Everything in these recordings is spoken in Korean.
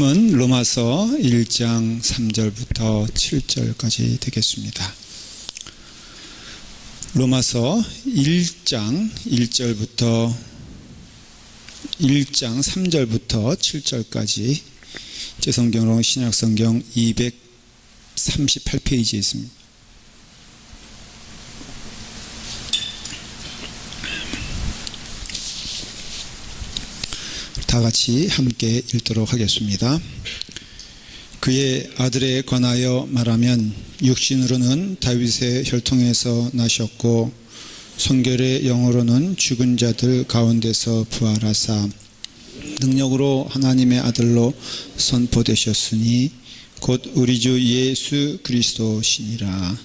은 로마서 1장 3절부터 7절까지 되겠습니다. 로마서 1장 3절부터 7절까지 제 성경으로 신약성경 238페이지에 있습니다. 다 같이 함께 읽도록 하겠습니다. 그의 아들에 관하여 말하면 육신으로는 다윗의 혈통에서 나셨고 성결의 영으로는 죽은 자들 가운데서 부활하사 능력으로 하나님의 아들로 선포되셨으니 곧 우리 주 예수 그리스도시니라.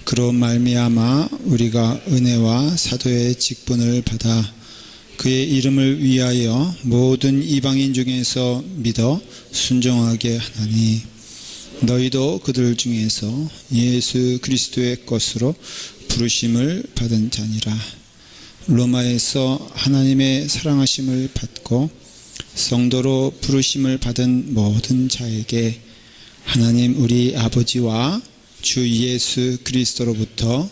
그로 말미암아 우리가 은혜와 사도의 직분을 받아 그의 이름을 위하여 모든 이방인 중에서 믿어 순종하게 하나니 너희도 그들 중에서 예수 그리스도의 것으로 부르심을 받은 자니라. 로마에서 하나님의 사랑하심을 받고 성도로 부르심을 받은 모든 자에게 하나님 우리 아버지와 주 예수 그리스도로부터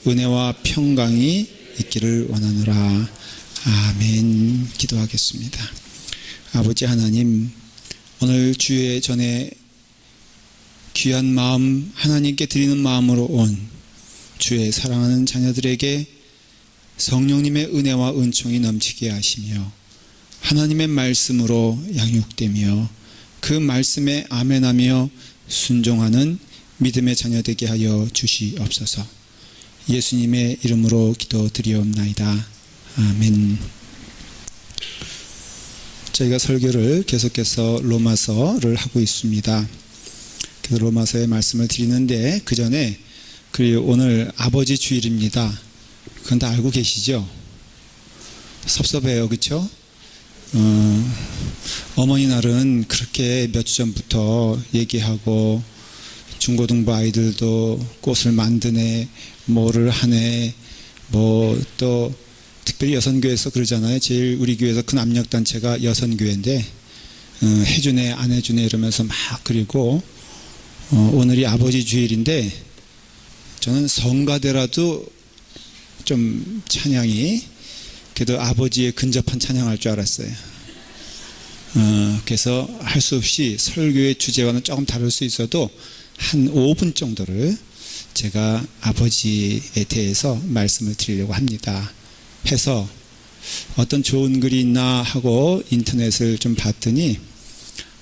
은혜와 평강이 있기를 원하노라. 아멘. 기도하겠습니다. 아버지 하나님, 오늘 주의 전에 귀한 마음 하나님께 드리는 마음으로 온 주의 사랑하는 자녀들에게 성령님의 은혜와 은총이 넘치게 하시며 하나님의 말씀으로 양육되며 그 말씀에 아멘하며 순종하는 믿음의 자녀 되게 하여 주시옵소서. 예수님의 이름으로 기도드리옵나이다. 아멘. 저희가 설교를 계속해서 로마서를 하고 있습니다. 그래서 로마서의 말씀을 드리는데 그 전에 오늘 아버지 주일입니다. 그건 다 알고 계시죠? 섭섭해요, 그렇죠? 어머니 날은 그렇게 몇 주 전부터 얘기하고 중고등부 아이들도 꽃을 만드네, 뭐를 하네, 뭐 또 특별히 여선교회에서 그러잖아요. 제일 우리 교회에서 큰 압력단체가 여선교회인데 해주네 안 해주네 이러면서 막 그리고 오늘이 아버지 주일인데 저는 성가대라도 좀 찬양이 그래도 아버지에 근접한 찬양할 줄 알았어요. 그래서 할 수 없이 설교의 주제와는 조금 다를 수 있어도 한 5분 정도를 제가 아버지에 대해서 말씀을 드리려고 합니다. 해서 어떤 좋은 글이 있나 하고 인터넷을 좀 봤더니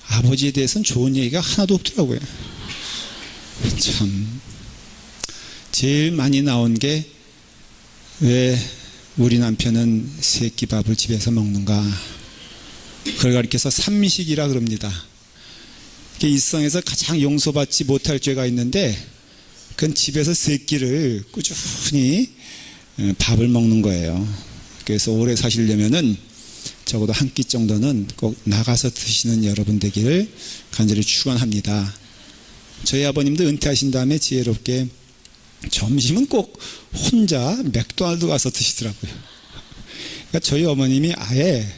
아버지에 대해서는 좋은 얘기가 하나도 없더라고요. 참 제일 많이 나온 게 왜 우리 남편은 새끼밥을 집에서 먹는가, 그걸 가리켜서 삼식이라 그럽니다. 이 세상에서 가장 용서받지 못할 죄가 있는데 그건 집에서 새끼를 꾸준히 밥을 먹는 거예요. 그래서 오래 사시려면은 적어도 한 끼 정도는 꼭 나가서 드시는 여러분 되기를 간절히 축원합니다. 저희 아버님도 은퇴하신 다음에 지혜롭게 점심은 꼭 혼자 맥도날드 가서 드시더라고요. 그러니까 저희 어머님이 아예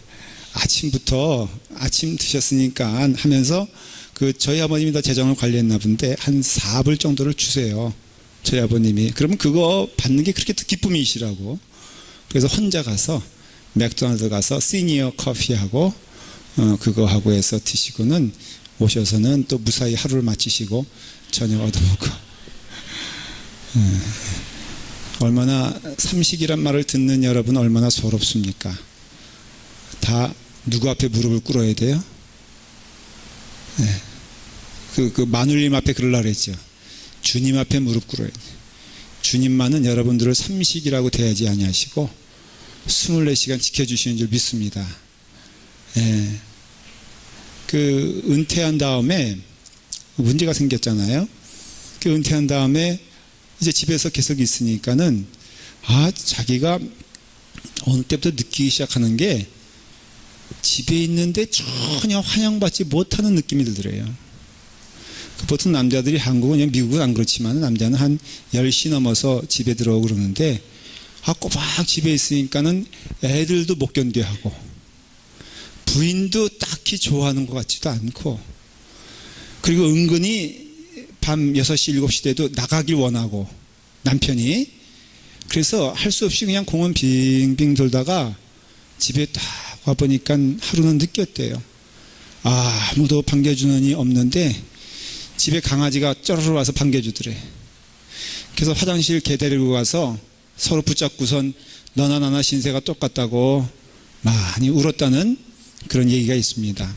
아침부터 아침 드셨으니까 하면서 저희 아버님이 다 재정을 관리했나 본데 한 4불 정도를 주세요. 저희 아버님이. 그러면 그거 받는 게 그렇게 기쁨이시라고. 그래서 혼자 가서 맥도날드 가서 시니어 커피하고 그거 하고 해서 드시고는 오셔서는 또 무사히 하루를 마치시고 저녁 얻어먹고. 얼마나 삼식이란 말을 듣는 여러분 얼마나 서럽습니까? 다 누구 앞에 무릎을 꿇어야 돼요? 네. 그 마눌님 앞에 그러려고 그랬죠. 주님 앞에 무릎 꿇어야 돼요. 주님만은 여러분들을 삼식이라고 대하지 아니하시고 24시간 지켜주시는 줄 믿습니다. 예. 은퇴한 다음에 문제가 생겼잖아요. 은퇴한 다음에 이제 집에서 계속 있으니까는 자기가 어느 때부터 느끼기 시작하는 게 집에 있는데 전혀 환영받지 못하는 느낌이 들더래요. 보통 남자들이 한국은, 미국은 안 그렇지만 남자는 한 10시 넘어서 집에 들어오고 그러는데 꼬박 집에 있으니까는 애들도 못 견뎌하고 부인도 딱히 좋아하는 것 같지도 않고, 그리고 은근히 밤 6시, 7시 돼도 나가길 원하고, 남편이. 그래서 할 수 없이 그냥 공원 빙빙 돌다가 집에 딱 와보니까 하루는 느꼈대요. 아무도 반겨주는 이 없는데 집에 강아지가 쪼르르 와서 반겨주더래. 그래서 화장실 개 데리고 가서 서로 붙잡고선 너나 나나 신세가 똑같다고 많이 울었다는 그런 얘기가 있습니다.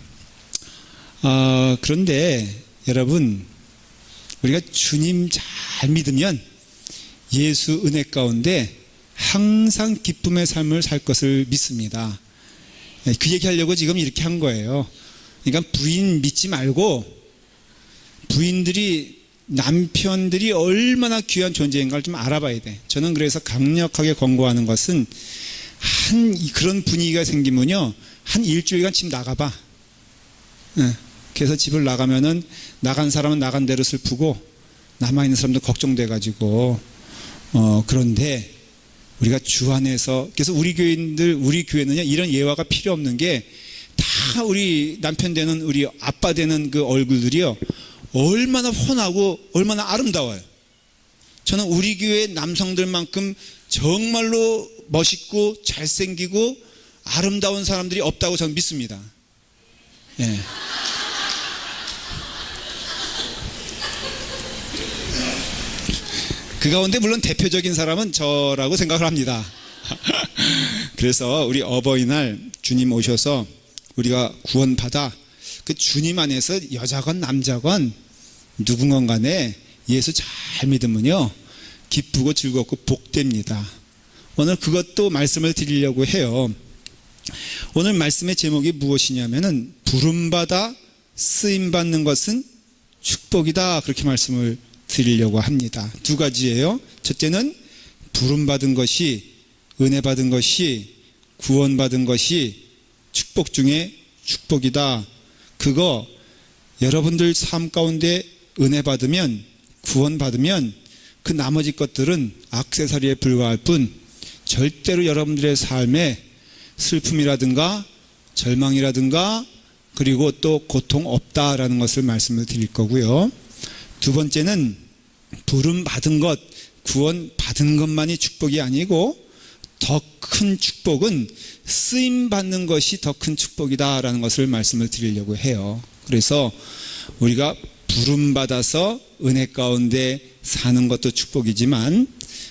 그런데 여러분, 우리가 주님 잘 믿으면 예수 은혜 가운데 항상 기쁨의 삶을 살 것을 믿습니다. 그 얘기하려고 지금 이렇게 한 거예요. 그러니까 부인 믿지 말고, 부인들이, 남편들이 얼마나 귀한 존재인가를 좀 알아봐야 돼. 저는 그래서 강력하게 권고하는 것은, 그런 분위기가 생기면요, 한 일주일간 집 나가봐. 그래서 집을 나가면은 나간 사람은 나간 대로 슬프고 남아있는 사람도 걱정돼가지고, 그런데 우리가 주 안에서, 그래서 우리 교회는요, 이런 예화가 필요 없는 게, 다 우리 남편 되는, 우리 아빠 되는 그 얼굴들이요, 얼마나 훤하고 얼마나 아름다워요. 저는 우리 교회 남성들만큼 정말로 멋있고 잘생기고 아름다운 사람들이 없다고 저는 믿습니다. 예. 그 가운데 물론 대표적인 사람은 저라고 생각을 합니다. 그래서 우리 어버이날 주님 오셔서 우리가 구원받아 그 주님 안에서 여자건 남자건 누군가 간에 예수 잘 믿으면요, 기쁘고 즐겁고 복됩니다. 오늘 그것도 말씀을 드리려고 해요. 오늘 말씀의 제목이 무엇이냐면은 부름받아 쓰임받는 것은 축복이다, 그렇게 말씀을 드리려고 합니다. 두 가지예요. 첫째는 부름받은 것이, 은혜 받은 것이, 구원받은 것이 축복 중에 축복이다. 그거 여러분들 삶 가운데 은혜 받으면, 구원 받으면 그 나머지 것들은 액세서리에 불과할 뿐 절대로 여러분들의 삶에 슬픔이라든가 절망이라든가 그리고 또 고통 없다라는 것을 말씀을 드릴 거고요. 두 번째는 부름 받은 것, 구원 받은 것만이 축복이 아니고 더 큰 축복은 쓰임 받는 것이 더 큰 축복이다라는 것을 말씀을 드리려고 해요. 그래서 우리가 부름 받아서 은혜 가운데 사는 것도 축복이지만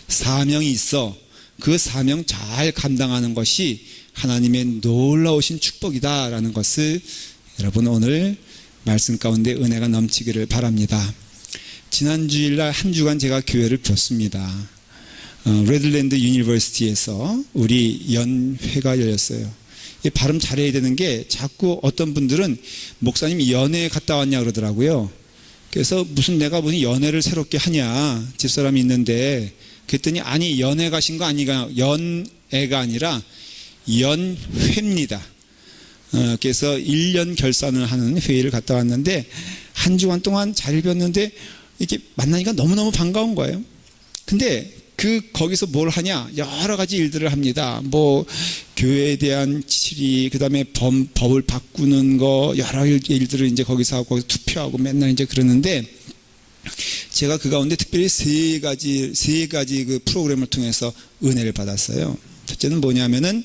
사명이 있어 그 사명 잘 감당하는 것이 하나님의 놀라우신 축복이다라는 것을 여러분 오늘 말씀 가운데 은혜가 넘치기를 바랍니다. 지난 주일날 한 주간 제가 교회를 폈습니다. 레들랜드 유니버시티에서 우리 연회가 열렸어요. 발음 잘해야 되는 게 자꾸 어떤 분들은 목사님 연회에 갔다 왔냐 그러더라고요. 그래서 내가 무슨 연회를 새롭게 하냐, 집사람이 있는데, 그랬더니 아니 연회 가신 거 아니가, 연회가 아니라 연회입니다. 그래서 1년 결산을 하는 회의를 갔다 왔는데 한 주간 동안 자리를 폈는데 이렇게 만나니까 너무너무 반가운 거예요. 근데 거기서 뭘 하냐? 여러 가지 일들을 합니다. 교회에 대한 질의, 그 다음에 법을 바꾸는 거, 여러 일들을 이제 거기서 하고, 거기서 투표하고 맨날 이제 그러는데, 제가 그 가운데 특별히 세 가지 그 프로그램을 통해서 은혜를 받았어요. 첫째는 뭐냐면은,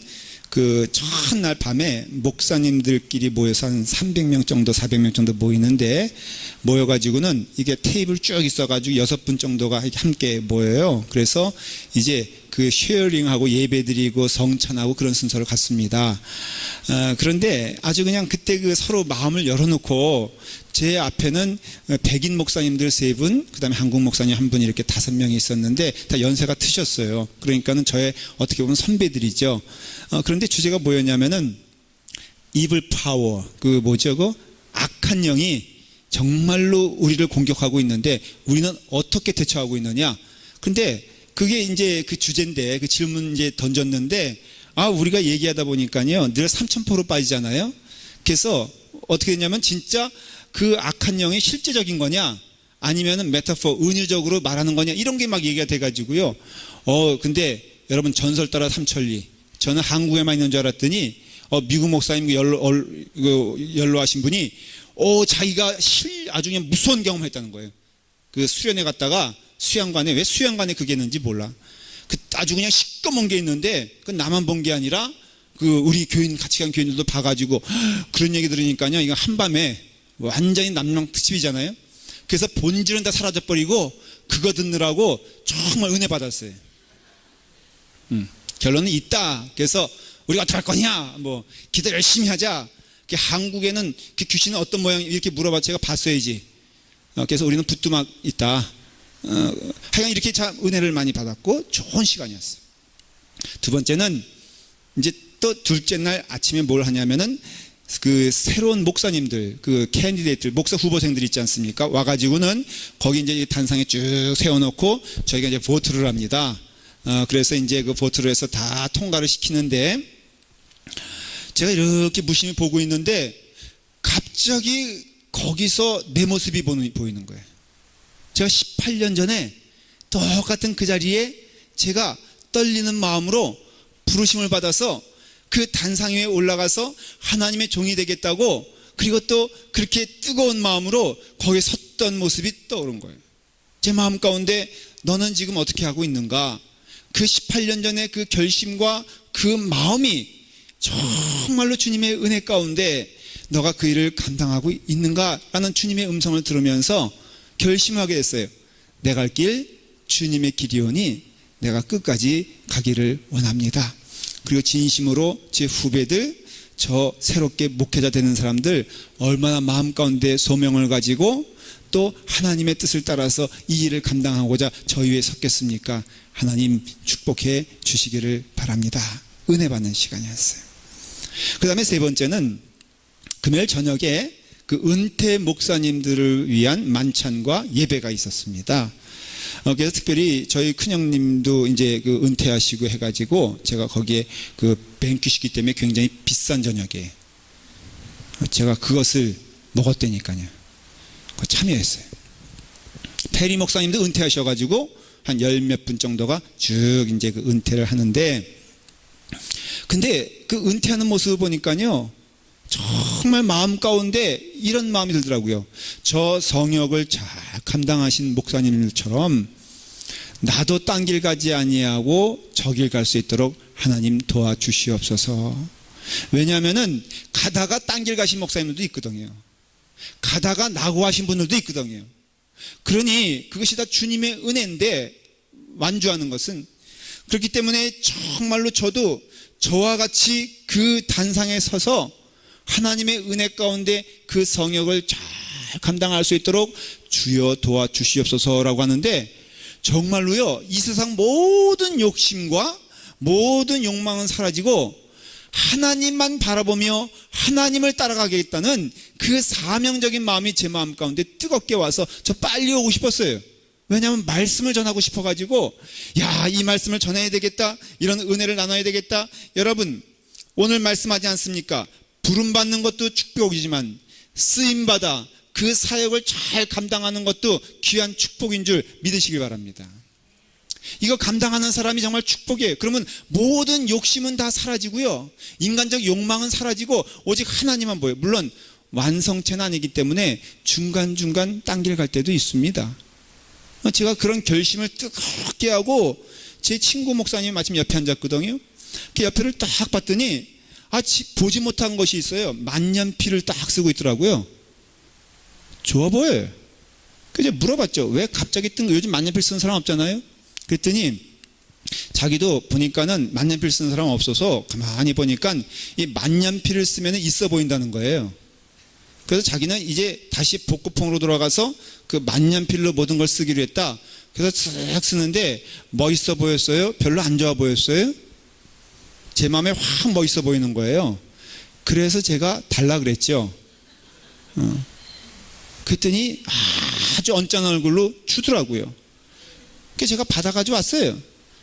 그 첫날 밤에 목사님들끼리 모여서 한 300명 정도, 400명 정도 모이는데, 모여가지고는 이게 테이블 쭉 있어가지고 6분 정도가 함께 모여요. 그래서 이제 그 쉐어링하고 예배드리고 성찬하고 그런 순서를 갖습니다. 그런데 아주 그냥 그때 그 서로 마음을 열어놓고 제 앞에는 백인 목사님들 3분, 그 다음에 한국 목사님 1분 이렇게 5명이 있었는데 다 연세가 트셨어요. 그러니까는 저의 어떻게 보면 선배들이죠. 그런데 주제가 뭐였냐면은 이블 파워, 악한 영이 정말로 우리를 공격하고 있는데 우리는 어떻게 대처하고 있느냐. 근데 그게 이제 그 주제인데 그 질문 이제 던졌는데 우리가 얘기하다 보니까요 늘 삼천포로 빠지잖아요. 그래서 어떻게 됐냐면 진짜 그 악한 영이 실제적인 거냐 아니면은 메타포 은유적으로 말하는 거냐 이런 게 막 얘기가 돼가지고요. 근데 여러분 전설 따라 삼천리. 저는 한국에만 있는 줄 알았더니 미국 목사님 연로하신 분이 자기가 아주 그냥 무서운 경험을 했다는 거예요. 그 수련회 갔다가 수양관에, 왜 수양관에 그게 있는지 몰라. 아주 그냥 시꺼먼 게 있는데 그 나만 본 게 아니라 우리 교인 같이 간 교인들도 봐가지고 그런 얘기 들으니까요, 이거 한밤에 완전히 남랑특집이잖아요. 그래서 본질은 다 사라져 버리고 그거 듣느라고 정말 은혜 받았어요. 결론은 있다. 그래서 우리가 어떡할 거냐, 기도 열심히 하자. 한국에는 그 귀신은 어떤 모양 이렇게 물어봐 제가 봤어야지. 그래서 우리는 부뚜막 있다. 하여간 이렇게 참 은혜를 많이 받았고 좋은 시간이었어요. 두 번째는 이제 또 둘째 날 아침에 뭘 하냐면은 그 새로운 목사님들, 그 캔디데이트들, 목사 후보생들 있지 않습니까? 와가지고는 거기 이제 단상에 쭉 세워놓고 저희가 이제 보트를 합니다. 그래서 이제 그 보트를 해서 다 통과를 시키는데 제가 이렇게 무심히 보고 있는데 갑자기 거기서 내 모습이 보이는 거예요. 제가 18년 전에 똑같은 그 자리에 제가 떨리는 마음으로 부르심을 받아서 그 단상 위에 올라가서 하나님의 종이 되겠다고, 그리고 또 그렇게 뜨거운 마음으로 거기에 섰던 모습이 떠오른 거예요. 제 마음 가운데 너는 지금 어떻게 하고 있는가? 그 18년 전에 그 결심과 그 마음이 정말로 주님의 은혜 가운데 너가 그 일을 감당하고 있는가라는 주님의 음성을 들으면서 결심하게 됐어요. 내 갈 길 주님의 길이오니 내가 끝까지 가기를 원합니다. 그리고 진심으로 제 후배들, 저 새롭게 목회자 되는 사람들 얼마나 마음 가운데 소명을 가지고 또 하나님의 뜻을 따라서 이 일을 감당하고자 저 위에 섰겠습니까? 하나님 축복해 주시기를 바랍니다. 은혜 받는 시간이었어요. 그 다음에 세 번째는 금요일 저녁에 그 은퇴 목사님들을 위한 만찬과 예배가 있었습니다. 그래서 특별히 저희 큰형님도 이제 그 은퇴하시고 해가지고 제가 거기에 그 뱅키시기 때문에 굉장히 비싼 저녁에 제가 그것을 먹었다니까요. 참여했어요. 페리 목사님도 은퇴하셔가지고 한 열 몇 분 정도가 쭉 이제 그 은퇴를 하는데, 근데 그 은퇴하는 모습을 보니까요, 정말 마음 가운데 이런 마음이 들더라고요. 저 성역을 잘 감당하신 목사님들처럼 나도 딴 길 가지 아니하고 저 길 갈 수 있도록 하나님 도와주시옵소서. 왜냐하면은 가다가 딴 길 가신 목사님들도 있거든요. 가다가 낙오하신 분들도 있거든요. 그러니 그것이 다 주님의 은혜인데, 완주하는 것은 그렇기 때문에 정말로 저도 저와 같이 그 단상에 서서 하나님의 은혜 가운데 그 성역을 잘 감당할 수 있도록 주여 도와주시옵소서라고 하는데, 정말로요, 이 세상 모든 욕심과 모든 욕망은 사라지고 하나님만 바라보며 하나님을 따라가겠다는 그 사명적인 마음이 제 마음 가운데 뜨겁게 와서 저 빨리 오고 싶었어요. 왜냐하면 말씀을 전하고 싶어가지고, 이 말씀을 전해야 되겠다, 이런 은혜를 나눠야 되겠다. 여러분, 오늘 말씀하지 않습니까? 부름받는 것도 축복이지만 쓰임받아 그 사역을 잘 감당하는 것도 귀한 축복인 줄 믿으시길 바랍니다. 이거 감당하는 사람이 정말 축복이에요. 그러면 모든 욕심은 다 사라지고요, 인간적 욕망은 사라지고 오직 하나님만 보여요. 물론 완성체는 아니기 때문에 중간중간 딴 길 갈 때도 있습니다. 제가 그런 결심을 뜨겁게 하고 제 친구 목사님이 마침 옆에 앉았거든요. 그 옆에를 딱 봤더니 보지 못한 것이 있어요. 만년필을 딱 쓰고 있더라고요. 좋아 보여요. 그래서 물어봤죠. 왜 갑자기 뜬 거? 요즘 만년필 쓰는 사람 없잖아요. 그랬더니 자기도 보니까는 만년필 쓰는 사람 없어서 가만히 보니까 이 만년필을 쓰면 있어 보인다는 거예요. 그래서 자기는 이제 다시 복고풍으로 돌아가서 그 만년필로 모든 걸 쓰기로 했다. 그래서 쓱 쓰는데 멋있어 보였어요? 별로 안 좋아 보였어요? 제 마음에 확 멋있어 보이는 거예요. 그래서 제가 달라 그랬죠. 그랬더니 아주 언짢은 얼굴로 주더라고요. 그래서 제가 받아가지고 왔어요.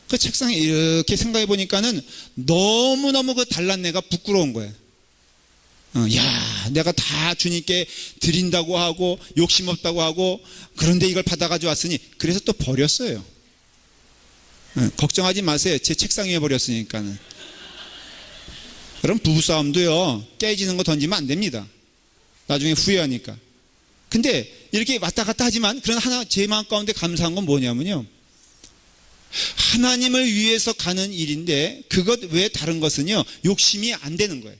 그 책상에 이렇게 생각해 보니까는 너무너무 그 달란내가 부끄러운 거예요. 내가 다 주님께 드린다고 하고 욕심 없다고 하고, 그런데 이걸 받아가지고 왔으니, 그래서 또 버렸어요. 걱정하지 마세요. 제 책상 위에 버렸으니까는. 여러분, 부부싸움도요, 깨지는 거 던지면 안 됩니다. 나중에 후회하니까. 근데 이렇게 왔다 갔다 하지만, 그러나 하나 제 마음 가운데 감사한 건 뭐냐면요, 하나님을 위해서 가는 일인데 그것 외에 다른 것은요, 욕심이 안 되는 거예요.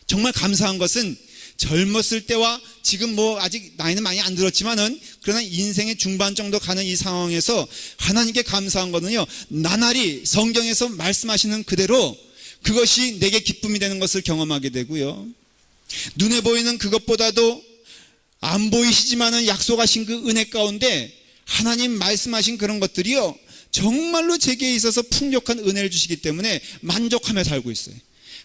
정말 감사한 것은 젊었을 때와 지금 뭐 아직 나이는 많이 안 들었지만은, 그러나 인생의 중반 정도 가는 이 상황에서 하나님께 감사한 거는요, 나날이 성경에서 말씀하시는 그대로 그것이 내게 기쁨이 되는 것을 경험하게 되고요, 눈에 보이는 그것보다도 안 보이시지만은 약속하신 그 은혜 가운데 하나님 말씀하신 그런 것들이요, 정말로 제게 있어서 풍족한 은혜를 주시기 때문에 만족하며 살고 있어요.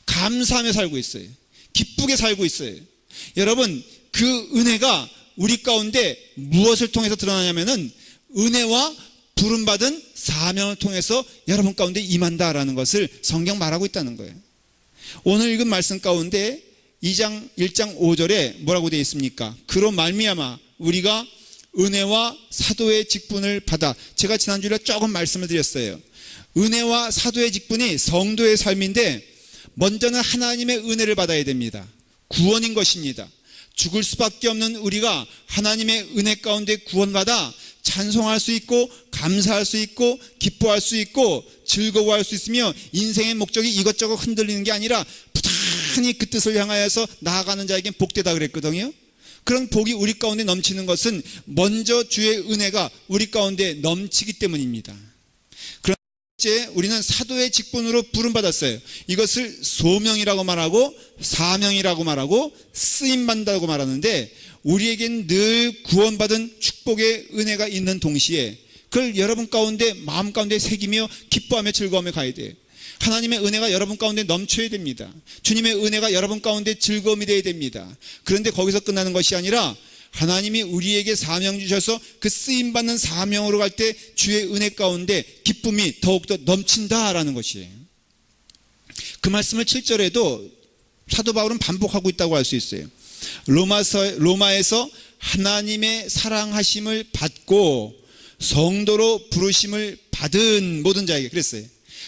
감사하며 살고 있어요. 기쁘게 살고 있어요. 여러분, 그 은혜가 우리 가운데 무엇을 통해서 드러나냐면은 은혜와 부름받은 사명을 통해서 여러분 가운데 임한다라는 것을 성경 말하고 있다는 거예요. 오늘 읽은 말씀 가운데 1장 5절에 뭐라고 되어 있습니까? 그로 말미암아 우리가 은혜와 사도의 직분을 받아, 제가 지난주에 조금 말씀을 드렸어요. 은혜와 사도의 직분이 성도의 삶인데, 먼저는 하나님의 은혜를 받아야 됩니다. 구원인 것입니다. 죽을 수밖에 없는 우리가 하나님의 은혜 가운데 구원받아 찬송할 수 있고, 감사할 수 있고, 기뻐할 수 있고, 즐거워할 수 있으며, 인생의 목적이 이것저것 흔들리는 게 아니라 부단히 그 뜻을 향하여서 나아가는 자에겐 복되다 그랬거든요. 그런 복이 우리 가운데 넘치는 것은 먼저 주의 은혜가 우리 가운데 넘치기 때문입니다. 그런데 우리는 사도의 직분으로 부름받았어요. 이것을 소명이라고 말하고 사명이라고 말하고 쓰임받는다고 말하는데, 우리에겐 늘 구원받은 축복의 은혜가 있는 동시에 그걸 여러분 가운데 마음 가운데 새기며 기뻐하며 즐거워하며 가야 돼요. 하나님의 은혜가 여러분 가운데 넘쳐야 됩니다. 주님의 은혜가 여러분 가운데 즐거움이 되어야 됩니다. 그런데 거기서 끝나는 것이 아니라 하나님이 우리에게 사명 주셔서 그 쓰임받는 사명으로 갈 때 주의 은혜 가운데 기쁨이 더욱더 넘친다라는 것이에요. 그 말씀을 7절에도 사도 바울은 반복하고 있다고 할 수 있어요. 로마에서 하나님의 사랑하심을 받고 성도로 부르심을 받은 모든 자에게, 그랬어요.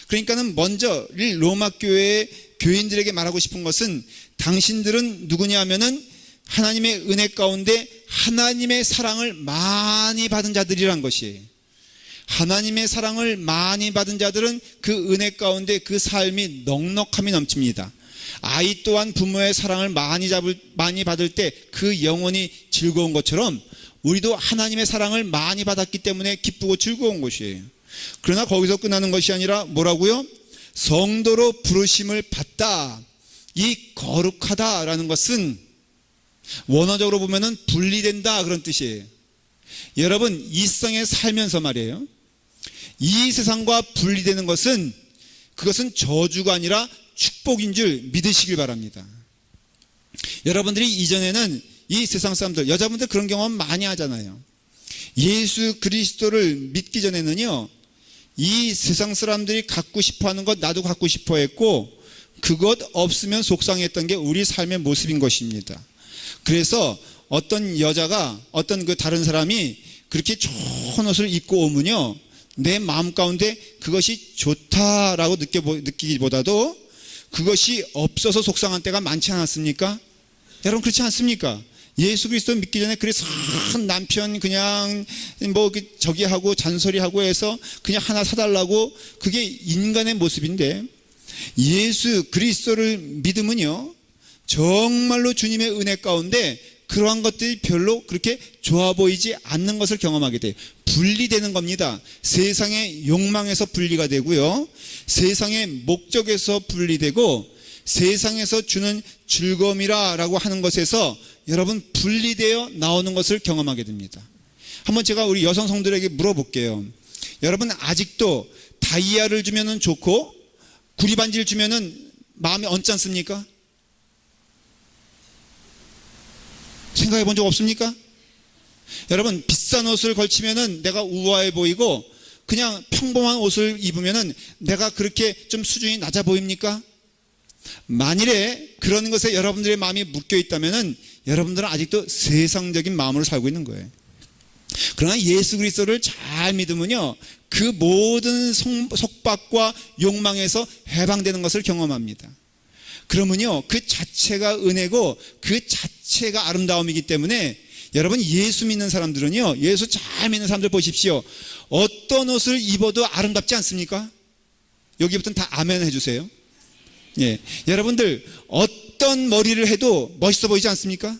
그러니까는 먼저 로마 교회의 교인들에게 말하고 싶은 것은, 당신들은 누구냐 하면은 하나님의 은혜 가운데 하나님의 사랑을 많이 받은 자들이란 것이에요. 하나님의 사랑을 많이 받은 자들은 그 은혜 가운데 그 삶이 넉넉함이 넘칩니다. 아이 또한 부모의 사랑을 많이 받을 때 그 영혼이 즐거운 것처럼 우리도 하나님의 사랑을 많이 받았기 때문에 기쁘고 즐거운 것이에요. 그러나 거기서 끝나는 것이 아니라 뭐라고요? 성도로 부르심을 받다. 이 거룩하다라는 것은 원어적으로 보면은 분리된다, 그런 뜻이에요. 여러분, 이 세상에 살면서 말이에요, 이 세상과 분리되는 것은, 그것은 저주가 아니라 축복인 줄 믿으시길 바랍니다. 여러분들이 이전에는 이 세상 사람들, 여자분들 그런 경험 많이 하잖아요. 예수 그리스도를 믿기 전에는요, 이 세상 사람들이 갖고 싶어 하는 것 나도 갖고 싶어 했고, 그것 없으면 속상했던 게 우리 삶의 모습인 것입니다. 그래서 어떤 여자가, 어떤 그 다른 사람이 그렇게 좋은 옷을 입고 오면요, 내 마음 가운데 그것이 좋다라고 느끼기보다도 그것이 없어서 속상한 때가 많지 않았습니까? 여러분, 그렇지 않습니까? 예수 그리스도 믿기 전에 그래서 남편 그냥 뭐 저기 하고 잔소리하고 해서 그냥 하나 사달라고, 그게 인간의 모습인데, 예수 그리스도를 믿으면요, 정말로 주님의 은혜 가운데 그러한 것들이 별로 그렇게 좋아 보이지 않는 것을 경험하게 돼요. 분리되는 겁니다. 세상의 욕망에서 분리가 되고요, 세상의 목적에서 분리되고, 세상에서 주는 즐거움이라고 하는 것에서 여러분 분리되어 나오는 것을 경험하게 됩니다. 한번 제가 우리 여성 성들에게 물어볼게요. 여러분, 아직도 다이아를 주면은 좋고 구리반지를 주면은 마음이 얹지 않습니까? 생각해 본 적 없습니까? 여러분, 비싼 옷을 걸치면은 내가 우아해 보이고, 그냥 평범한 옷을 입으면은 내가 그렇게 좀 수준이 낮아 보입니까? 만일에 그런 것에 여러분들의 마음이 묶여 있다면은 여러분들은 아직도 세상적인 마음으로 살고 있는 거예요. 그러나 예수 그리스도를 잘 믿으면요, 그 모든 속박과 욕망에서 해방되는 것을 경험합니다. 그러면요, 그 자체가 은혜고 그 자체가 아름다움이기 때문에 여러분, 예수 믿는 사람들은요, 예수 잘 믿는 사람들 보십시오. 어떤 옷을 입어도 아름답지 않습니까? 여기부터는 다 아멘 해주세요. 예, 여러분들 어떤 머리를 해도 멋있어 보이지 않습니까?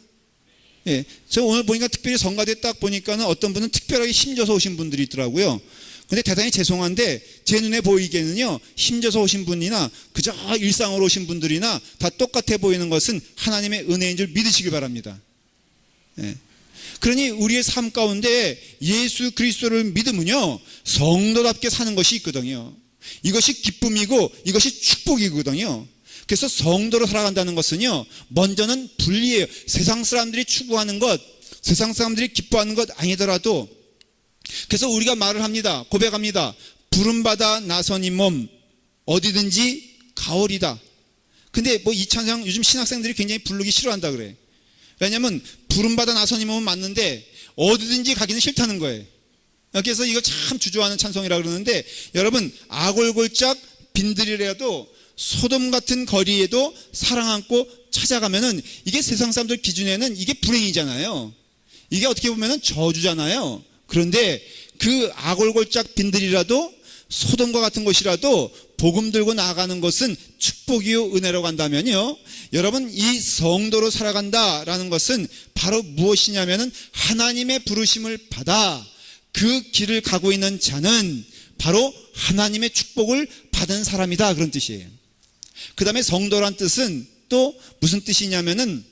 예, 저 오늘 보니까 특별히 성가대 딱 보니까는 어떤 분은 특별하게 힘줘서 오신 분들이 있더라고요. 근데 대단히 죄송한데 제 눈에 보이기에는요, 힘줘서 오신 분이나 그저 일상으로 오신 분들이나 다 똑같아 보이는 것은 하나님의 은혜인 줄 믿으시길 바랍니다. 예. 그러니 우리의 삶 가운데 예수 그리스도를 믿으면요, 성도답게 사는 것이 있거든요. 이것이 기쁨이고 이것이 축복이거든요. 그래서 성도로 살아간다는 것은요, 먼저는 분리해요. 세상 사람들이 추구하는 것, 세상 사람들이 기뻐하는 것 아니더라도, 그래서 우리가 말을 합니다. 고백합니다. 부름받아 나선 이 몸 어디든지 가오리다. 근데 뭐 이 찬양 요즘 신학생들이 굉장히 부르기 싫어한다 그래. 왜냐하면 부름받아 나선 이 몸은 맞는데 어디든지 가기는 싫다는 거예요. 그래서 이걸 참 주저하는 찬송이라 그러는데, 여러분, 아골골짝 빈들이라도 소돔 같은 거리에도 사랑 안고 찾아가면은 이게 세상 사람들 기준에는 이게 불행이잖아요. 이게 어떻게 보면은 저주잖아요. 그런데 그 아골골짝 빈들이라도 소돔과 같은 곳이라도 복음 들고 나아가는 것은 축복이요 은혜라고 한다면요, 여러분, 이 성도로 살아간다라는 것은 바로 무엇이냐면은 하나님의 부르심을 받아 그 길을 가고 있는 자는 바로 하나님의 축복을 받은 사람이다, 그런 뜻이에요. 그 다음에 성도란 뜻은 또 무슨 뜻이냐면은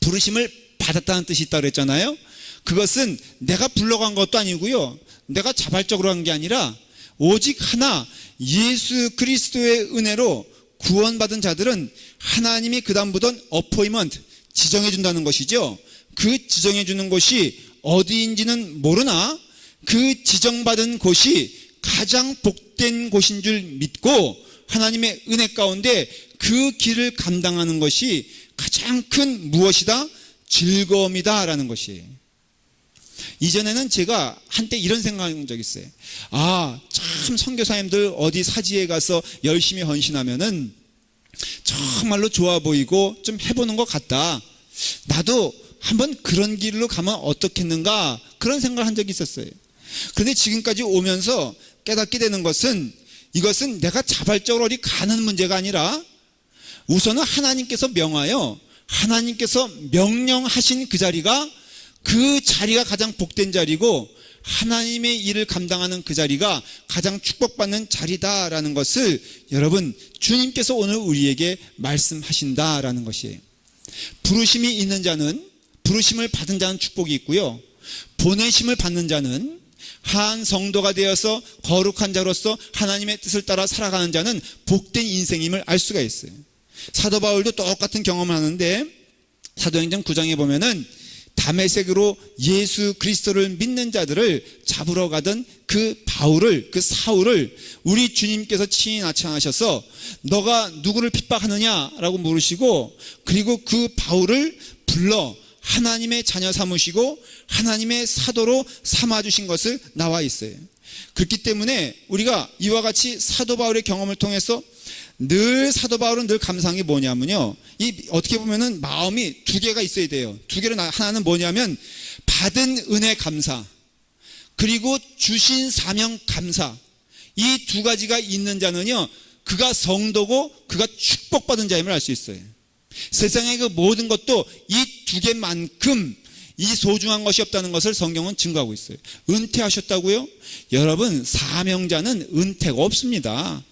부르심을 받았다는 뜻이 있다고 그랬잖아요. 그것은 내가 불러간 것도 아니고요, 내가 자발적으로 한 게 아니라 오직 하나, 예수 그리스도의 은혜로 구원받은 자들은 하나님이 그 다음부터 어포이먼트, 지정해 준다는 것이죠. 그 지정해 주는 곳이 어디인지는 모르나 그 지정받은 곳이 가장 복된 곳인 줄 믿고 하나님의 은혜 가운데 그 길을 감당하는 것이 가장 큰 무엇이다? 즐거움이다 라는 것이에요. 이전에는 제가 한때 이런 생각한 적이 있어요. 참 선교사님들 어디 사지에 가서 열심히 헌신하면은 정말로 좋아 보이고 좀 해보는 것 같다. 나도 한번 그런 길로 가면 어떻겠는가, 그런 생각을 한 적이 있었어요. 그런데 지금까지 오면서 깨닫게 되는 것은, 이것은 내가 자발적으로 어디 가는 문제가 아니라 우선은 하나님께서 명하여 하나님께서 명령하신 그 자리가 가장 복된 자리고 하나님의 일을 감당하는 그 자리가 가장 축복받는 자리다라는 것을 여러분, 주님께서 오늘 우리에게 말씀하신다라는 것이에요. 부르심이 있는 자는, 부르심을 받은 자는 축복이 있고요, 보내심을 받는 자는, 한 성도가 되어서 거룩한 자로서 하나님의 뜻을 따라 살아가는 자는 복된 인생임을 알 수가 있어요. 사도 바울도 똑같은 경험을 하는데, 사도행전 9장에 보면은 다메섹으로 예수 그리스도를 믿는 자들을 잡으러 가던 그 바울을, 그 사울을 우리 주님께서 친히 나타나셔서 너가 누구를 핍박하느냐라고 물으시고, 그리고 그 바울을 불러 하나님의 자녀 삼으시고 하나님의 사도로 삼아주신 것을 나와 있어요. 그렇기 때문에 우리가 이와 같이 사도 바울의 경험을 통해서 늘 사도 바울은 늘 감사한 게 뭐냐면요, 어떻게 보면은 마음이 두 개가 있어야 돼요. 두 개로, 하나는 뭐냐면 받은 은혜 감사, 그리고 주신 사명 감사. 이 두 가지가 있는 자는요, 그가 성도고 그가 축복받은 자임을 알 수 있어요. 세상의 그 모든 것도 이 두 개만큼 이 소중한 것이 없다는 것을 성경은 증거하고 있어요. 은퇴하셨다고요? 여러분, 사명자는 은퇴가 없습니다.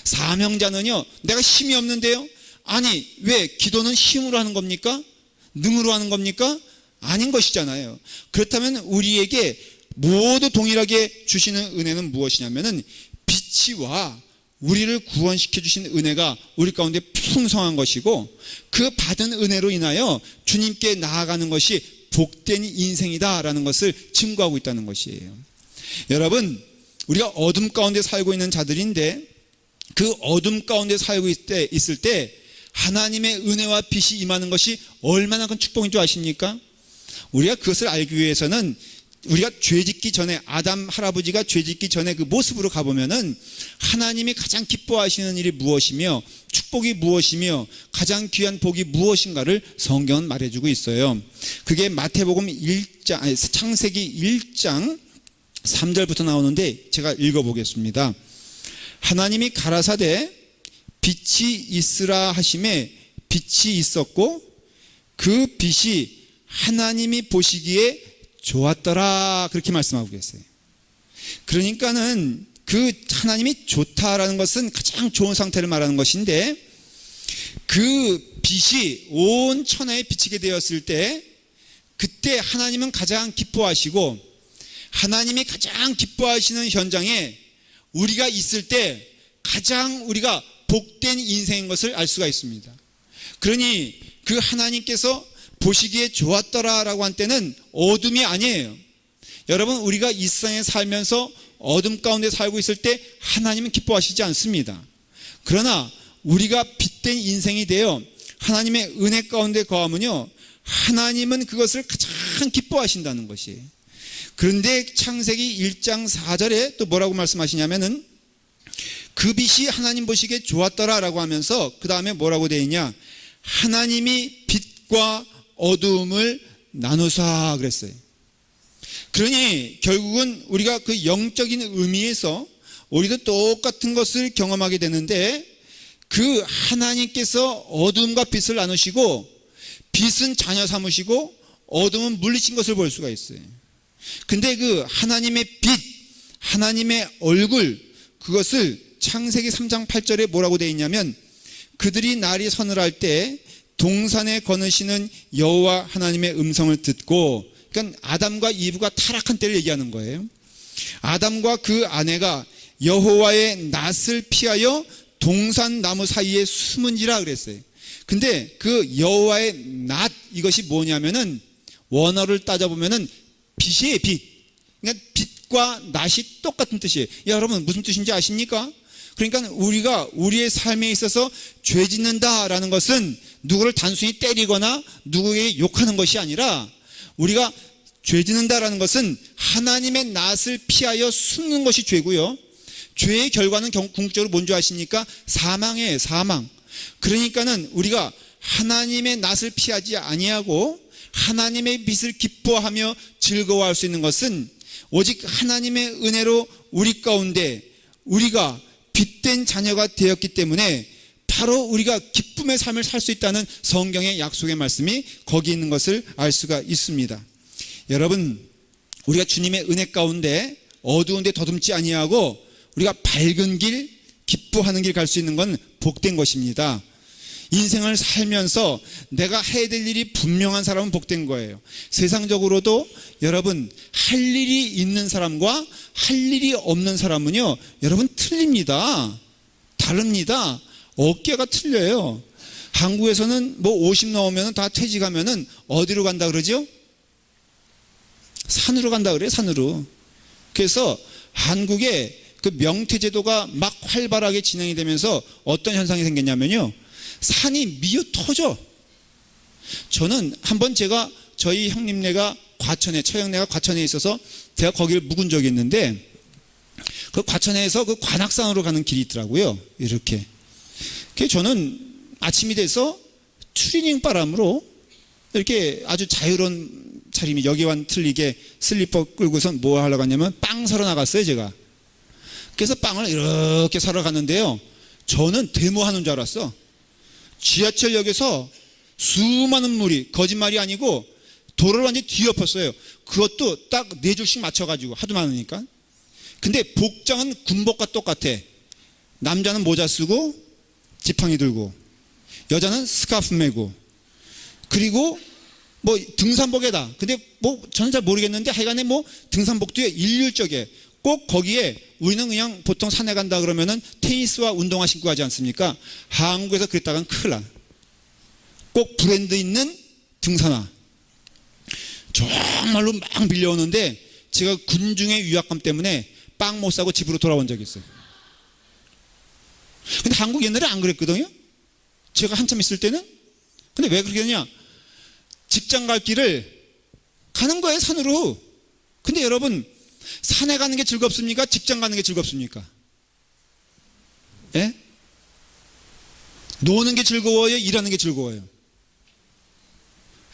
사명자는요, 내가 힘이 없는데요? 아니, 왜? 기도는 힘으로 하는 겁니까? 능으로 하는 겁니까? 아닌 것이잖아요. 그렇다면 우리에게 모두 동일하게 주시는 은혜는 무엇이냐면은 빛이와 우리를 구원시켜 주신 은혜가 우리 가운데 풍성한 것이고, 그 받은 은혜로 인하여 주님께 나아가는 것이 복된 인생이다라는 것을 증거하고 있다는 것이에요. 여러분, 우리가 어둠 가운데 살고 있는 자들인데, 그 어둠 가운데 살고 있을 때 하나님의 은혜와 빛이 임하는 것이 얼마나 큰 축복인 줄 아십니까? 우리가 그것을 알기 위해서는 우리가 죄짓기 전에, 아담 할아버지가 죄짓기 전에 그 모습으로 가보면은 하나님이 가장 기뻐하시는 일이 무엇이며 축복이 무엇이며 가장 귀한 복이 무엇인가를 성경은 말해주고 있어요. 그게 마태복음 1장, 창세기 1장 3절부터 나오는데 제가 읽어보겠습니다. 하나님이 가라사대 빛이 있으라 하심에 빛이 있었고 그 빛이 하나님이 보시기에 좋았더라, 그렇게 말씀하고 계세요. 그러니까는 그 하나님이 좋다라는 것은 가장 좋은 상태를 말하는 것인데, 그 빛이 온 천하에 비치게 되었을 때 그때 하나님은 가장 기뻐하시고, 하나님이 가장 기뻐하시는 현장에 우리가 있을 때 가장 우리가 복된 인생인 것을 알 수가 있습니다. 그러니 그 하나님께서 보시기에 좋았더라라고 한 때는 어둠이 아니에요. 여러분, 우리가 이 세상에 살면서 어둠 가운데 살고 있을 때 하나님은 기뻐하시지 않습니다. 그러나 우리가 빛된 인생이 되어 하나님의 은혜 가운데 거하면요, 하나님은 그것을 가장 기뻐하신다는 것이에요. 그런데 창세기 1장 4절에 또 뭐라고 말씀하시냐면은 그 빛이 하나님 보시기에 좋았더라라고 하면서 그 다음에 뭐라고 되어 있냐, 하나님이 빛과 어두움을 나누사 그랬어요. 그러니 결국은 우리가 그 영적인 의미에서 우리도 똑같은 것을 경험하게 되는데, 그 하나님께서 어두움과 빛을 나누시고 빛은 자녀 삼으시고 어두움은 물리친 것을 볼 수가 있어요. 근데 그 하나님의 빛, 하나님의 얼굴, 그것을 창세기 3장 8절에 뭐라고 되어 있냐면, 그들이 날이 서늘할 때 동산에 거느시는 여호와 하나님의 음성을 듣고, 그러니까 아담과 이브가 타락한 때를 얘기하는 거예요. 아담과 그 아내가 여호와의 낯을 피하여 동산 나무 사이에 숨은지라 그랬어요. 근데 그 여호와의 낯, 이것이 뭐냐면은 원어를 따져보면은 빛이에요, 빛. 그러니까 빛과 낯이 똑같은 뜻이에요. 여러분, 무슨 뜻인지 아십니까? 그러니까 우리가 우리의 삶에 있어서 죄 짓는다라는 것은 누구를 단순히 때리거나 누구에게 욕하는 것이 아니라, 우리가 죄 짓는다라는 것은 하나님의 낯을 피하여 숨는 것이 죄고요, 죄의 결과는 궁극적으로 뭔지 아십니까? 사망이에요, 사망. 그러니까는 우리가 하나님의 낯을 피하지 아니하고 하나님의 빛을 기뻐하며 즐거워할 수 있는 것은 오직 하나님의 은혜로 우리 가운데 우리가 빛된 자녀가 되었기 때문에 바로 우리가 기쁨의 삶을 살 수 있다는 성경의 약속의 말씀이 거기 있는 것을 알 수가 있습니다. 여러분, 우리가 주님의 은혜 가운데 어두운 데 더듬지 아니하고 우리가 밝은 길, 기뻐하는 길 갈 수 있는 건 복된 것입니다. 인생을 살면서 내가 해야 될 일이 분명한 사람은 복된 거예요. 세상적으로도 여러분, 할 일이 있는 사람과 할 일이 없는 사람은요, 여러분 틀립니다. 다릅니다. 어깨가 틀려요. 한국에서는 뭐 50 넘으면 다 퇴직하면은 어디로 간다 그러죠? 산으로 간다 그래요, 산으로. 그래서 한국에 그 명퇴제도가 막 활발하게 진행이 되면서 어떤 현상이 생겼냐면요, 산이 미어 터져. 저는 한번 제가 저희 형님네가 과천에, 처형네가 과천에 있어서 제가 거기를 묵은 적이 있는데, 그 과천에서 그 관악산으로 가는 길이 있더라고요, 이렇게. 그래서 저는 아침이 돼서 추리닝 바람으로 이렇게 아주 자유로운 차림이 여기와는 틀리게 슬리퍼 끌고선 뭐 하려고 하냐면 빵 사러 나갔어요, 제가. 그래서 빵을 이렇게 사러 갔는데요, 저는 데모하는 줄 알았어. 지하철역에서 수많은 물이, 거짓말이 아니고 도로를 완전히 뒤엎었어요. 그것도 딱 4줄씩 맞춰가지고, 하도 많으니까. 근데 복장은 군복과 똑같아. 남자는 모자 쓰고 지팡이 들고, 여자는 스카프 메고, 그리고 뭐 등산복에다, 근데 뭐 저는 잘 모르겠는데 하여간에 뭐 등산복도 일률적이에요. 꼭 거기에, 우리는 그냥 보통 산에 간다 그러면은 테니스와 운동화 신고 가지 않습니까? 한국에서 그랬다간 큰일 나. 꼭 브랜드 있는 등산화. 정말로 막 밀려오는데 제가 군중의 위압감 때문에 빵 못 사고 집으로 돌아온 적이 있어요. 근데 한국 옛날에 안 그랬거든요, 제가 한참 있을 때는. 근데 왜 그렇게 되냐, 직장 갈 길을 가는 거예요, 산으로. 근데 여러분, 산에 가는 게 즐겁습니까? 직장 가는 게 즐겁습니까? 예? 노는 게 즐거워요? 일하는 게 즐거워요?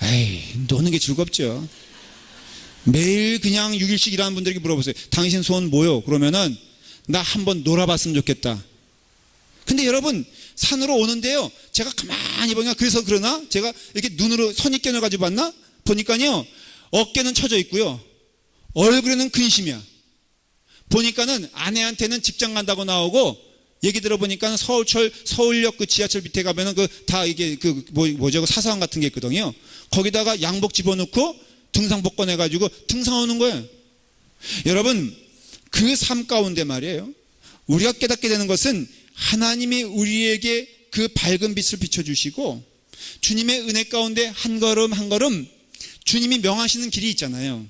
에이, 노는 게 즐겁죠. 매일 그냥 6일씩 일하는 분들에게 물어보세요. 당신 소원 뭐요? 그러면은 나 한번 놀아봤으면 좋겠다. 근데 여러분, 산으로 오는데요, 제가 가만히 보니까, 그래서 그러나 제가 이렇게 눈으로 선입견을 가지고 봤나? 보니까요, 어깨는 처져 있고요, 얼굴에는 근심이야. 보니까는 아내한테는 직장 간다고 나오고, 얘기 들어보니까 서울역 그 지하철 밑에 가면은 다 이게 뭐죠? 사서함 같은 게 있거든요. 거기다가 양복 집어넣고 등산복 꺼내가지고 등산하는 거예요. 여러분, 그 삶 가운데 말이에요, 우리가 깨닫게 되는 것은 하나님이 우리에게 그 밝은 빛을 비춰주시고, 주님의 은혜 가운데 한 걸음 한 걸음 주님이 명하시는 길이 있잖아요.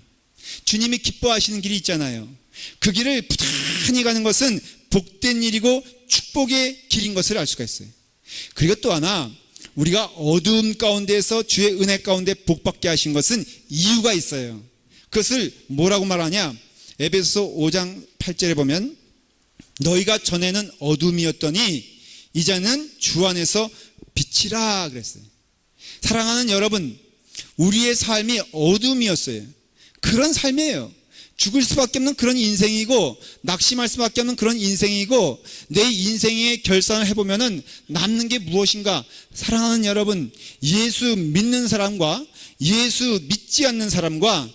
주님이 기뻐하시는 길이 있잖아요. 그 길을 부단히 가는 것은 복된 일이고 축복의 길인 것을 알 수가 있어요. 그리고 또 하나, 우리가 어두움 가운데에서 주의 은혜 가운데 복받게 하신 것은 이유가 있어요. 그것을 뭐라고 말하냐? 에베소서 5장 8절에 보면, 너희가 전에는 어둠이었더니 이제는 주 안에서 빛이라 그랬어요. 사랑하는 여러분, 우리의 삶이 어둠이었어요. 그런 삶이에요. 죽을 수밖에 없는 그런 인생이고, 낙심할 수밖에 없는 그런 인생이고, 내 인생의 결산을 해보면은 남는 게 무엇인가? 사랑하는 여러분, 예수 믿는 사람과 예수 믿지 않는 사람과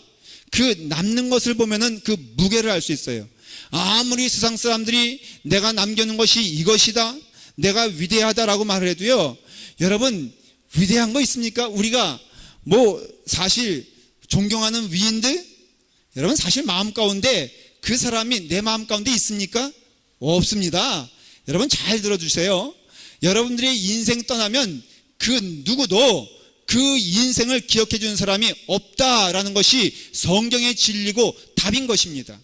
그 남는 것을 보면은 그 무게를 알 수 있어요. 아무리 세상 사람들이 내가 남겨놓은 것이 이것이다, 내가 위대하다라고 말을 해도요, 여러분, 위대한 거 있습니까? 우리가 사실 존경하는 위인들, 여러분, 사실 마음 가운데 그 사람이 내 마음 가운데 있습니까? 없습니다. 여러분, 잘 들어주세요. 여러분들의 인생 떠나면 그 누구도 그 인생을 기억해 주는 사람이 없다라는 것이 성경의 진리고 답인 것입니다.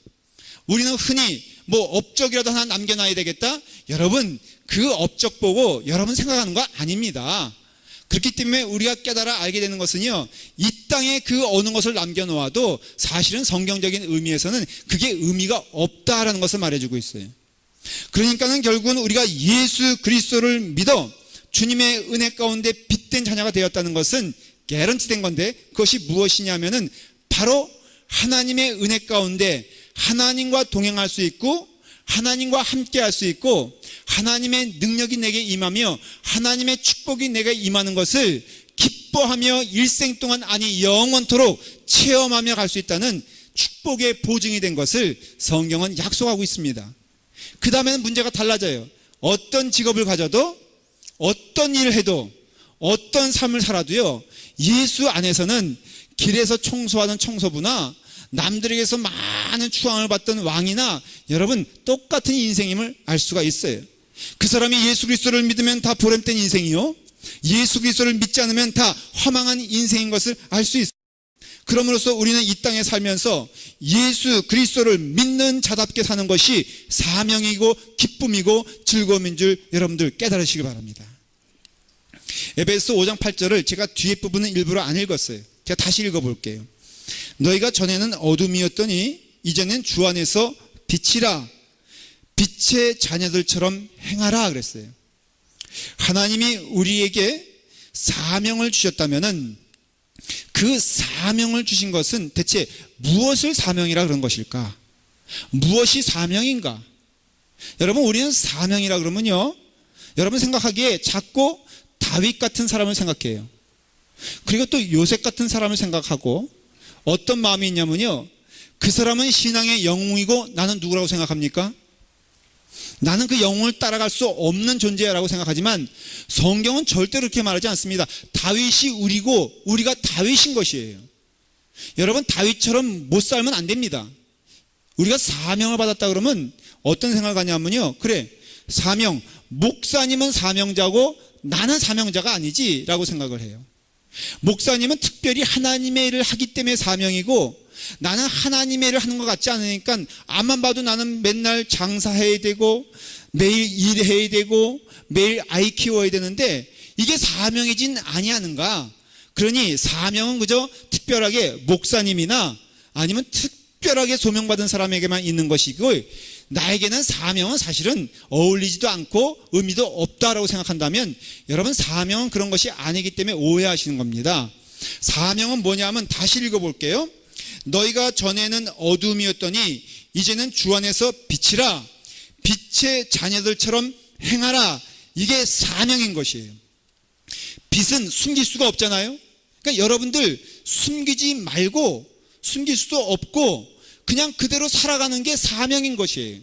우리는 흔히 업적이라도 하나 남겨놔야 되겠다? 여러분, 그 업적 보고 여러분 생각하는 거 아닙니다. 그렇기 때문에 우리가 깨달아 알게 되는 것은요, 이 땅에 그 어느 것을 남겨놓아도 사실은 성경적인 의미에서는 그게 의미가 없다라는 것을 말해주고 있어요. 그러니까는 결국은 우리가 예수 그리스도를 믿어 주님의 은혜 가운데 빛된 자녀가 되었다는 것은 개런티된 건데, 그것이 무엇이냐면은 바로 하나님의 은혜 가운데 하나님과 동행할 수 있고, 하나님과 함께 할 수 있고, 하나님의 능력이 내게 임하며 하나님의 축복이 내게 임하는 것을 기뻐하며 일생 동안, 아니 영원토록 체험하며 갈 수 있다는 축복의 보증이 된 것을 성경은 약속하고 있습니다. 그 다음에는 문제가 달라져요. 어떤 직업을 가져도, 어떤 일을 해도, 어떤 삶을 살아도요, 예수 안에서는 길에서 청소하는 청소부나 남들에게서 많은 추앙을 받던 왕이나 여러분 똑같은 인생임을 알 수가 있어요. 그 사람이 예수 그리스도를 믿으면 다 보람된 인생이요, 예수 그리스도를 믿지 않으면 다 허망한 인생인 것을 알 수 있어요. 그럼으로써 우리는 이 땅에 살면서 예수 그리스도를 믿는 자답게 사는 것이 사명이고 기쁨이고 즐거움인 줄 여러분들 깨달으시기 바랍니다. 에베소 5장 8절을 제가 뒤에 부분은 일부러 안 읽었어요. 제가 다시 읽어볼게요. 너희가 전에는 어둠이었더니 이제는 주 안에서 빛이라, 빛의 자녀들처럼 행하라 그랬어요. 하나님이 우리에게 사명을 주셨다면은 그 사명을 주신 것은 대체 무엇을 사명이라 그런 것일까? 무엇이 사명인가? 여러분, 우리는 사명이라 그러면요, 여러분 생각하기에 자꾸 다윗 같은 사람을 생각해요. 그리고 또 요셉 같은 사람을 생각하고, 어떤 마음이 있냐면요, 그 사람은 신앙의 영웅이고 나는 누구라고 생각합니까? 나는 그 영웅을 따라갈 수 없는 존재라고 생각하지만 성경은 절대로 그렇게 말하지 않습니다. 다윗이 우리고 우리가 다윗인 것이에요. 여러분, 다윗처럼 못 살면 안 됩니다. 우리가 사명을 받았다 그러면 어떤 생각을 하냐면요, 그래, 사명, 목사님은 사명자고 나는 사명자가 아니지 라고 생각을 해요. 목사님은 특별히 하나님의 일을 하기 때문에 사명이고, 나는 하나님의 일을 하는 것 같지 않으니까 앞만 봐도 나는 맨날 장사해야 되고 매일 일해야 되고 매일 아이 키워야 되는데 이게 사명이진 아니하는가? 그러니 사명은 그저 특별하게 목사님이나 아니면 특별하게 소명받은 사람에게만 있는 것이고, 나에게는 사명은 사실은 어울리지도 않고 의미도 없다라고 생각한다면 여러분, 사명은 그런 것이 아니기 때문에 오해하시는 겁니다. 사명은 뭐냐면 다시 읽어볼게요. 너희가 전에는 어둠이었더니 이제는 주 안에서 빛이라, 빛의 자녀들처럼 행하라. 이게 사명인 것이에요. 빛은 숨길 수가 없잖아요. 그러니까 여러분들 숨기지 말고, 숨길 수도 없고 그냥 그대로 살아가는 게 사명인 것이에요.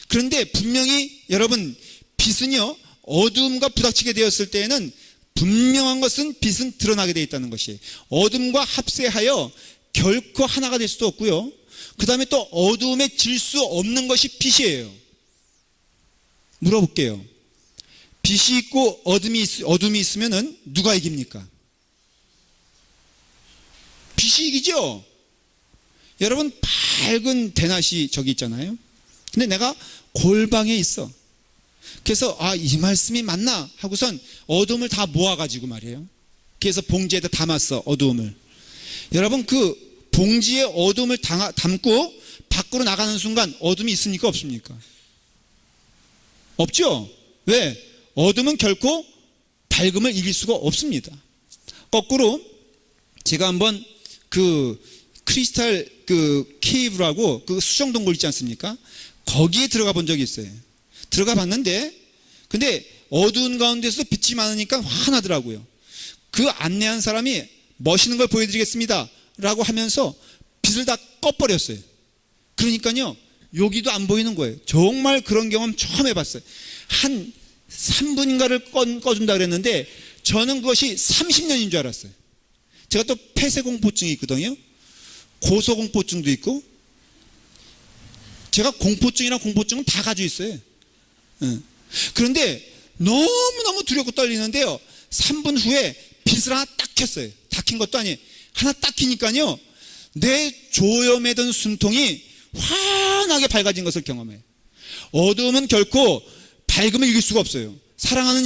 그런데 분명히 여러분, 빛은요, 어둠과 부닥치게 되었을 때에는 분명한 것은 빛은 드러나게 되어 있다는 것이에요. 어둠과 합세하여 결코 하나가 될 수도 없고요, 그 다음에 또 어두움에 질 수 없는 것이 빛이에요. 물어볼게요. 빛이 있고 어둠이 있으면은 누가 이깁니까? 빛이 이기죠. 여러분, 밝은 대낮이 저기 있잖아요. 근데 내가 골방에 있어. 그래서 이 말씀이 맞나 하고선 어둠을 다 모아가지고 말이에요. 그래서 봉지에다 담았어, 어두움을. 여러분, 그 봉지에 어둠을 담고 밖으로 나가는 순간 어둠이 있습니까, 없습니까? 없죠. 왜? 어둠은 결코 밝음을 이길 수가 없습니다. 거꾸로 제가 한번 그 크리스탈 케이브라고 그 수정 동굴 있지 않습니까? 거기에 들어가 본 적이 있어요. 들어가 봤는데, 근데 어두운 가운데서 빛이 많으니까 화나더라고요. 그 안내한 사람이 멋있는 걸 보여드리겠습니다 라고 하면서 빛을 다 꺼버렸어요. 그러니까요, 여기도 안 보이는 거예요. 정말 그런 경험 처음 해봤어요. 한 3분인가를 꺼준다 그랬는데 저는 그것이 30년인 줄 알았어요. 제가 또 폐쇄공포증이 있거든요. 고소공포증도 있고, 제가 공포증이랑 공포증은 다 가지고 있어요. 그런데 너무너무 두렵고 떨리는데요, 3분 후에 빛을 하나 딱 켰어요. 다 킨 것도 아니에요. 하나 딱 키니까요, 내 조여매던 숨통이 환하게 밝아진 것을 경험해요. 어두움은 결코 밝음을 이길 수가 없어요. 사랑하는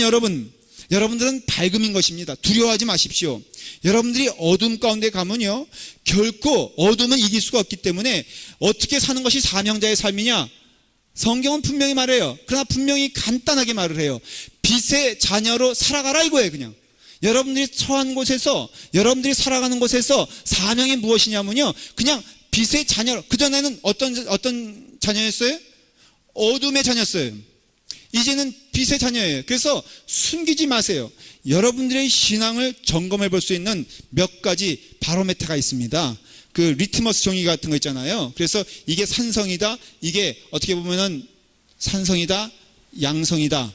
여러분들은 밝음인 것입니다. 두려워하지 마십시오. 여러분들이 어둠 가운데 가면요, 결코 어둠은 이길 수가 없기 때문에 어떻게 사는 것이 사명자의 삶이냐? 성경은 분명히 말해요. 그러나 분명히 간단하게 말을 해요. 빛의 자녀로 살아가라 이거예요. 그냥 여러분들이 처한 곳에서, 여러분들이 살아가는 곳에서 사명이 무엇이냐면요, 그냥 빛의 자녀로. 그전에는 어떤 자녀였어요? 어둠의 자녀였어요. 이제는 빛의 자녀예요. 그래서 숨기지 마세요. 여러분들의 신앙을 점검해 볼 수 있는 몇 가지 바로메터가 있습니다. 그 리트머스 종이 같은 거 있잖아요. 그래서 이게 산성이다, 이게 어떻게 보면은 산성이다, 양성이다,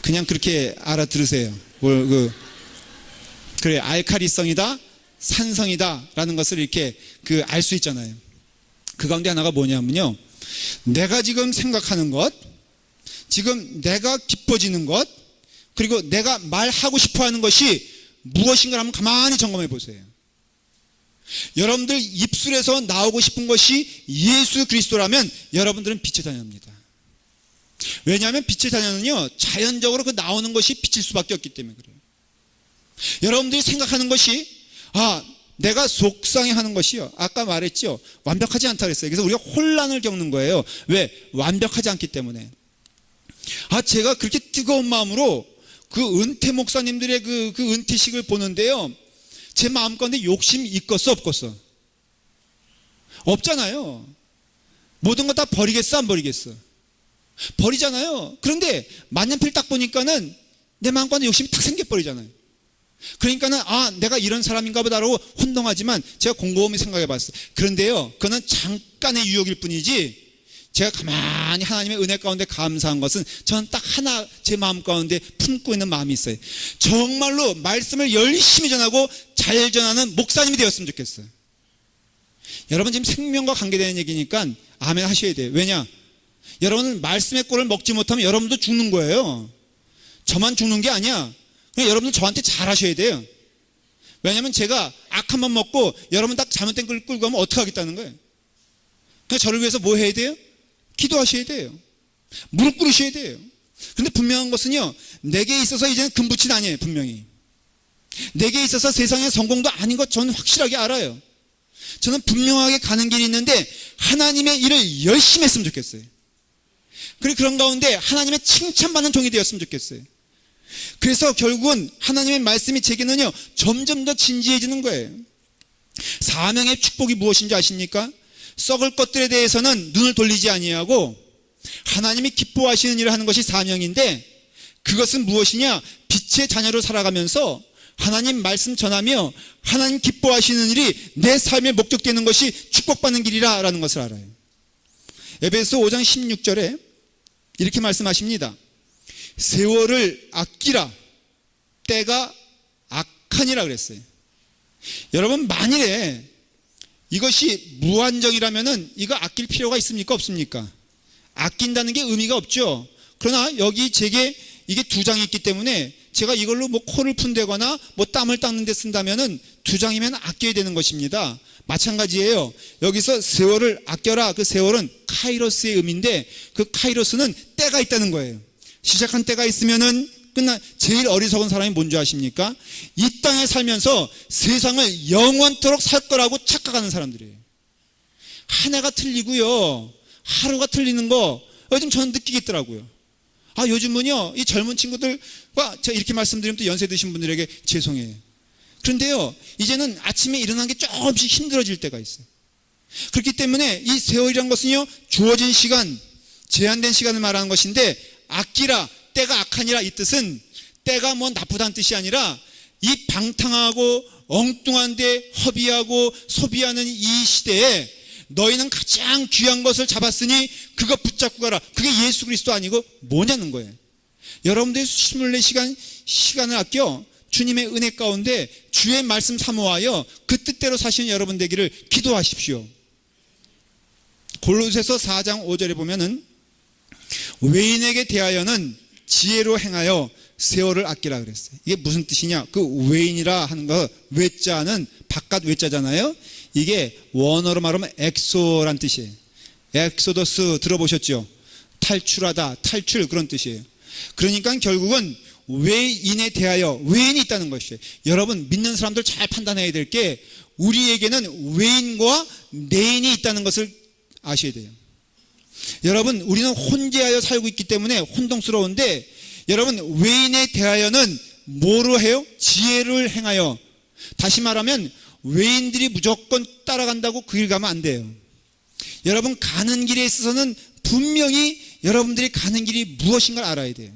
그냥 그렇게 알아들으세요. 그래, 알칼리성이다, 산성이다 라는 것을 이렇게 알 수 있잖아요. 그 가운데 하나가 뭐냐면요, 내가 지금 생각하는 것, 지금 내가 기뻐지는 것, 그리고 내가 말하고 싶어 하는 것이 무엇인가 한번 가만히 점검해 보세요. 여러분들 입술에서 나오고 싶은 것이 예수 그리스도라면 여러분들은 빛의 자녀입니다. 왜냐하면 빛의 자녀는요, 자연적으로 그 나오는 것이 빛일 수밖에 없기 때문에 그래요. 여러분들이 생각하는 것이 내가 속상해하는 것이요, 아까 말했죠, 완벽하지 않다 그랬어요. 그래서 우리가 혼란을 겪는 거예요. 왜? 완벽하지 않기 때문에. 제가 그렇게 뜨거운 마음으로 그 은퇴 목사님들의 그 은퇴식을 보는데요, 제 마음 가운데 욕심이 있겠어 없겠어? 없잖아요. 모든 거 다 버리겠어 안 버리겠어? 버리잖아요. 그런데 만년필 딱 보니까는 내 마음 가운데 욕심이 탁 생겨버리잖아요. 그러니까는 내가 이런 사람인가 보다라고 혼동하지만 제가 곰곰이 생각해 봤어요. 그런데요, 그거는 잠깐의 유혹일 뿐이지, 제가 가만히 하나님의 은혜 가운데 감사한 것은 저는 딱 하나 제 마음 가운데 품고 있는 마음이 있어요. 정말로 말씀을 열심히 전하고 잘 전하는 목사님이 되었으면 좋겠어요. 여러분, 지금 생명과 관계되는 얘기니까 아멘 하셔야 돼요. 왜냐? 여러분은 말씀의 꼴을 먹지 못하면 여러분도 죽는 거예요. 저만 죽는 게 아니야. 그냥 여러분들 저한테 잘하셔야 돼요. 왜냐하면 제가 악 한 번 먹고 여러분 딱 잘못된 걸 끌고 가면 어떻게 하겠다는 거예요. 그냥 저를 위해서 뭐 해야 돼요? 기도하셔야 돼요. 무릎 꿇으셔야 돼요. 근데 분명한 것은요, 내게 있어서 이제는 금붙이 아니에요. 분명히 내게 있어서 세상의 성공도 아닌 것 저는 확실하게 알아요. 저는 분명하게 가는 길이 있는데 하나님의 일을 열심히 했으면 좋겠어요. 그리고 그런 가운데 하나님의 칭찬받는 종이 되었으면 좋겠어요. 그래서 결국은 하나님의 말씀이 제게는요 점점 더 진지해지는 거예요. 사명의 축복이 무엇인지 아십니까? 썩을 것들에 대해서는 눈을 돌리지 아니하고 하나님이 기뻐하시는 일을 하는 것이 사명인데, 그것은 무엇이냐? 빛의 자녀로 살아가면서 하나님 말씀 전하며 하나님 기뻐하시는 일이 내 삶의 목적되는 것이 축복받는 길이라는 것을 알아요. 에베소 5장 16절에 이렇게 말씀하십니다. 세월을 아끼라, 때가 악하니라 그랬어요. 여러분, 만일에 이것이 무한정이라면은 이거 아낄 필요가 있습니까? 없습니까? 아낀다는 게 의미가 없죠. 그러나 여기 제게 이게 2장이 있기 때문에 제가 이걸로 뭐 코를 푼다거나 뭐 땀을 닦는 데 쓴다면은 2장이면 아껴야 되는 것입니다. 마찬가지예요. 여기서 세월을 아껴라, 그 세월은 카이로스의 의미인데 그 카이로스는 때가 있다는 거예요. 시작한 때가 있으면은 제일 어리석은 사람이 뭔지 아십니까? 이 땅에 살면서 세상을 영원토록 살 거라고 착각하는 사람들이에요. 한 해가 틀리고요, 하루가 틀리는 거 요즘 저는 느끼겠더라고요. 요즘은요 이 젊은 친구들과 제가 이렇게 말씀드리면 또 연세 드신 분들에게 죄송해요. 그런데요 이제는 아침에 일어나는 게 조금씩 힘들어질 때가 있어요. 그렇기 때문에 이 세월이란 것은요 주어진 시간, 제한된 시간을 말하는 것인데, 아끼라, 때가 악하니라, 이 뜻은 때가 뭐 나쁘다는 뜻이 아니라 이 방탕하고 엉뚱한데 허비하고 소비하는 이 시대에 너희는 가장 귀한 것을 잡았으니 그거 붙잡고 가라. 그게 예수 그리스도 아니고 뭐냐는 거예요. 여러분들이 24시간 시간을 아껴 주님의 은혜 가운데 주의 말씀 사모하여 그 뜻대로 사시는 여러분 되기를 기도하십시오. 골로새서 4장 5절에 보면은 외인에게 대하여는 지혜로 행하여 세월을 아끼라 그랬어요. 이게 무슨 뜻이냐? 그 외인이라 하는 거, 외자는 바깥 외자잖아요. 이게 원어로 말하면 엑소란 뜻이에요. 엑소더스 들어보셨죠? 탈출하다, 탈출, 그런 뜻이에요. 그러니까 결국은 외인에 대하여, 외인이 있다는 것이에요. 여러분, 믿는 사람들 잘 판단해야 될 게 우리에게는 외인과 내인이 있다는 것을 아셔야 돼요. 여러분, 우리는 혼재하여 살고 있기 때문에 혼동스러운데, 여러분, 외인에 대하여는 뭐로 해요? 지혜를 행하여. 다시 말하면 외인들이 무조건 따라간다고 그 길 가면 안 돼요. 여러분, 가는 길에 있어서는 분명히 여러분들이 가는 길이 무엇인가를 알아야 돼요.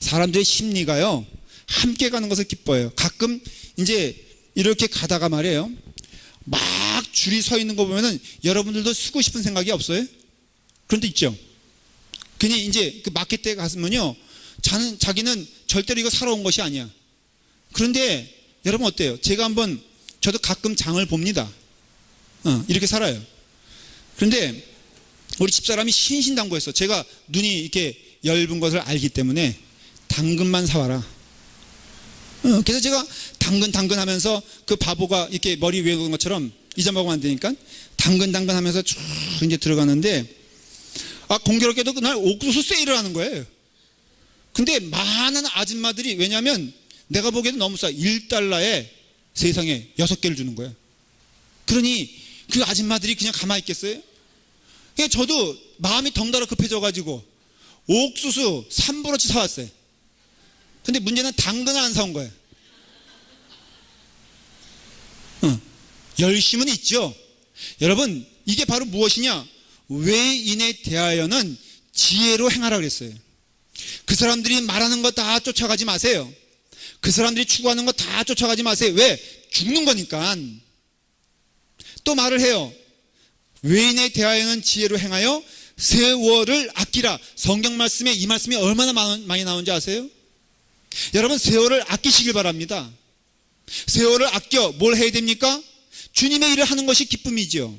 사람들의 심리가요 함께 가는 것을 기뻐해요. 가끔 이제 이렇게 가다가 말이에요, 막 줄이 서 있는 거 보면은 여러분들도 쓰고 싶은 생각이 없어요? 그런 데 있죠. 괜히 이제 그 마켓에 갔으면요, 자기는 절대로 이거 사러 온 것이 아니야. 그런데 여러분 어때요? 저도 가끔 장을 봅니다. 이렇게 살아요. 그런데 우리 집사람이 신신당부했어. 제가 눈이 이렇게 엷은 것을 알기 때문에 당근만 사와라. 그래서 제가 당근 하면서 그 바보가 이렇게 머리 위에 놓은 것처럼 잊어먹으면 안 되니까 당근 하면서 쭉 이제 들어가는데, 공교롭게도 그날 옥수수 세일을 하는 거예요. 근데 많은 아줌마들이, 왜냐하면 내가 보기에도 너무 싸. 1달러에 세상에 6개를 주는 거예요. 그러니 그 아줌마들이 그냥 가만히 있겠어요? 그러니까 저도 마음이 덩달아 급해져가지고 옥수수 3브러치 사왔어요. 근데 문제는 당근을 안 사온 거예요. 열심은 있죠. 여러분, 이게 바로 무엇이냐? 외인에 대하여는 지혜로 행하라 그랬어요. 그 사람들이 말하는 거 다 쫓아가지 마세요. 그 사람들이 추구하는 거 다 쫓아가지 마세요. 왜? 죽는 거니까. 또 말을 해요. 외인에 대하여는 지혜로 행하여 세월을 아끼라. 성경 말씀에 이 말씀이 얼마나 많이 나오는지 아세요? 여러분, 세월을 아끼시길 바랍니다. 세월을 아껴 뭘 해야 됩니까? 주님의 일을 하는 것이 기쁨이죠.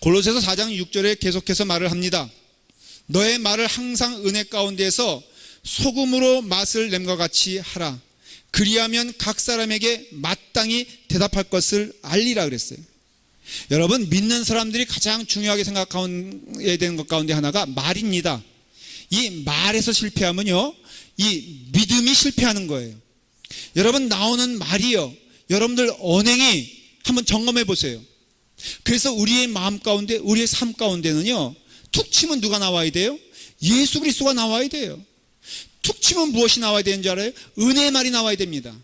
골로새서 4장 6절에 계속해서 말을 합니다. 너의 말을 항상 은혜 가운데에서 소금으로 맛을 냄과 같이 하라. 그리하면 각 사람에게 마땅히 대답할 것을 알리라 그랬어요. 여러분, 믿는 사람들이 가장 중요하게 생각해야 되는 것 가운데 하나가 말입니다. 이 말에서 실패하면요, 이 믿음이 실패하는 거예요. 여러분, 나오는 말이요, 여러분들 언행이 한번 점검해 보세요. 그래서 우리의 마음 가운데, 우리의 삶 가운데는요, 툭 치면 누가 나와야 돼요? 예수 그리스도가 나와야 돼요. 툭 치면 무엇이 나와야 되는 줄 알아요? 은혜의 말이 나와야 됩니다.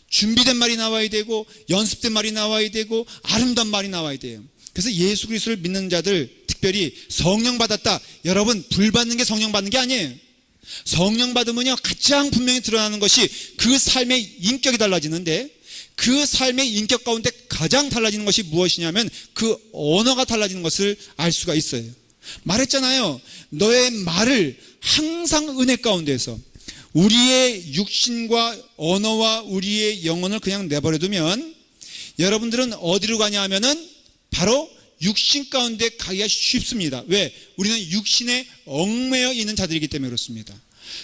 준비된 말이 나와야 되고, 연습된 말이 나와야 되고, 아름다운 말이 나와야 돼요. 그래서 예수 그리스도를 믿는 자들, 특별히 성령 받았다. 여러분, 불 받는 게 성령 받는 게 아니에요. 성령 받으면요, 가장 분명히 드러나는 것이 그 삶의 인격이 달라지는데, 그 삶의 인격 가운데 가장 달라지는 것이 무엇이냐면 그 언어가 달라지는 것을 알 수가 있어요. 말했잖아요. 너의 말을 항상 은혜 가운데서, 우리의 육신과 언어와 우리의 영혼을 그냥 내버려두면 여러분들은 어디로 가냐 하면은 바로 육신 가운데 가기가 쉽습니다. 왜? 우리는 육신에 얽매여 있는 자들이기 때문에 그렇습니다.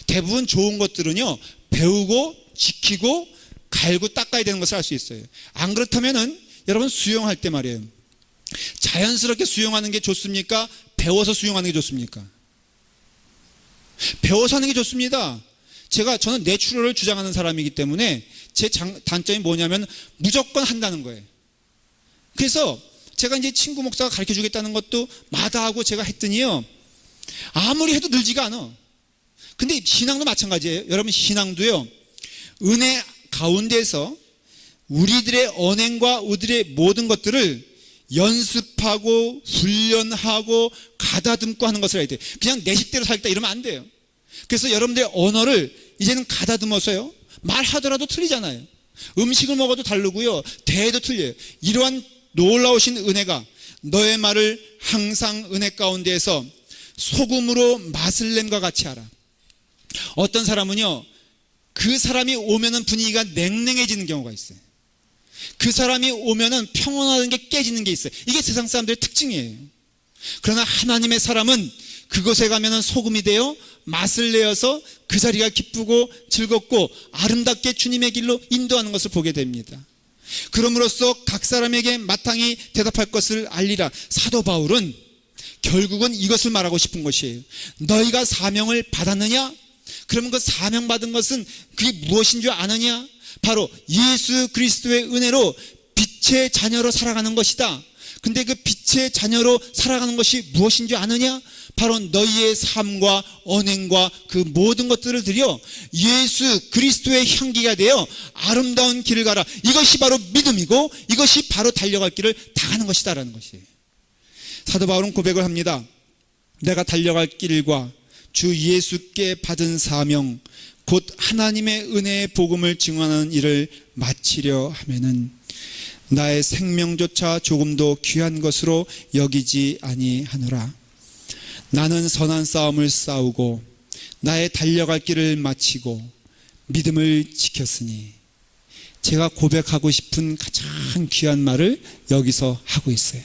대부분 좋은 것들은요, 배우고 지키고 갈고 닦아야 되는 것을 알 수 있어요. 안 그렇다면은 여러분, 수영할 때 말이에요, 자연스럽게 수영하는 게 좋습니까? 배워서 수영하는 게 좋습니까? 배워서 하는 게 좋습니다. 저는 내추럴을 주장하는 사람이기 때문에 제 단점이 뭐냐면 무조건 한다는 거예요. 그래서 제가 이제 친구 목사가 가르쳐 주겠다는 것도 마다하고 제가 했더니요, 아무리 해도 늘지가 않아. 근데 신앙도 마찬가지예요. 여러분, 신앙도요, 은혜 가운데서 우리들의 언행과 우리들의 모든 것들을 연습하고 훈련하고 가다듬고 하는 것을 해야 돼요. 그냥 내 식대로 살겠다 이러면 안 돼요. 그래서 여러분들의 언어를 이제는 가다듬어서요, 말하더라도 틀리잖아요. 음식을 먹어도 다르고요, 대해도 틀려요. 이러한 놀라우신 은혜가 너의 말을 항상 은혜 가운데에서 소금으로 맛을 냄과 같이 하라. 어떤 사람은요, 그 사람이 오면은 분위기가 냉랭해지는 경우가 있어요. 그 사람이 오면은 평온하는 게 깨지는 게 있어요. 이게 세상 사람들의 특징이에요. 그러나 하나님의 사람은 그곳에 가면은 소금이 되어 맛을 내어서 그 자리가 기쁘고 즐겁고 아름답게 주님의 길로 인도하는 것을 보게 됩니다. 그럼으로써 각 사람에게 마땅히 대답할 것을 알리라. 사도 바울은 결국은 이것을 말하고 싶은 것이에요. 너희가 사명을 받았느냐? 그러면 그 사명 받은 것은 그게 무엇인 줄 아느냐? 바로 예수 그리스도의 은혜로 빛의 자녀로 살아가는 것이다. 근데 그 빛의 자녀로 살아가는 것이 무엇인 줄 아느냐? 바로 너희의 삶과 언행과 그 모든 것들을 들여 예수 그리스도의 향기가 되어 아름다운 길을 가라. 이것이 바로 믿음이고 이것이 바로 달려갈 길을 다 가는 것이다 라는 것이에요. 사도 바울은 고백을 합니다. 내가 달려갈 길과 주 예수께 받은 사명 곧 하나님의 은혜의 복음을 증언하는 일을 마치려 하면은 나의 생명조차 조금도 귀한 것으로 여기지 아니하노라. 나는 선한 싸움을 싸우고 나의 달려갈 길을 마치고 믿음을 지켰으니, 제가 고백하고 싶은 가장 귀한 말을 여기서 하고 있어요.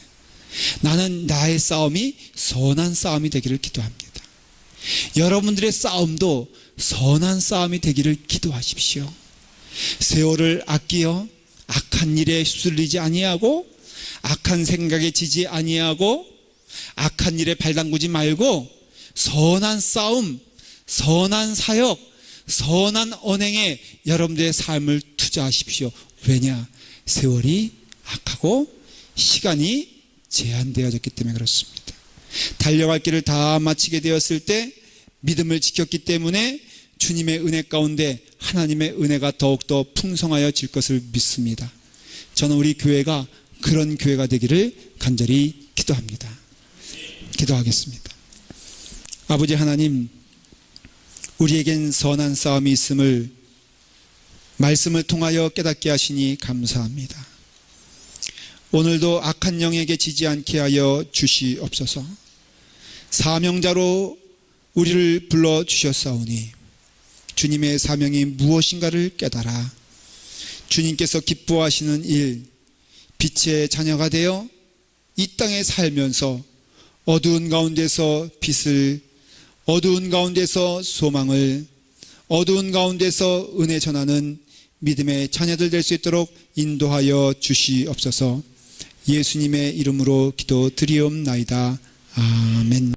나는 나의 싸움이 선한 싸움이 되기를 기도합니다. 여러분들의 싸움도 선한 싸움이 되기를 기도하십시오. 세월을 아끼어 악한 일에 휩쓸리지 아니하고 악한 생각에 지지 아니하고 악한 일에 발담그지 말고 선한 싸움, 선한 사역, 선한 언행에 여러분들의 삶을 투자하십시오. 왜냐? 세월이 악하고 시간이 제한되어졌기 때문에 그렇습니다. 달려갈 길을 다 마치게 되었을 때 믿음을 지켰기 때문에 주님의 은혜 가운데 하나님의 은혜가 더욱더 풍성하여질 것을 믿습니다. 저는 우리 교회가 그런 교회가 되기를 간절히 기도합니다. 기도하겠습니다. 아버지 하나님, 우리에겐 선한 싸움이 있음을 말씀을 통하여 깨닫게 하시니 감사합니다. 오늘도 악한 영에게 지지 않게 하여 주시옵소서. 사명자로 우리를 불러주셨사오니 주님의 사명이 무엇인가를 깨달아 주님께서 기뻐하시는 일, 빛의 자녀가 되어 이 땅에 살면서 어두운 가운데서 빛을, 어두운 가운데서 소망을, 어두운 가운데서 은혜 전하는 믿음의 자녀들 될 수 있도록 인도하여 주시옵소서. 예수님의 이름으로 기도드리옵나이다. 아멘.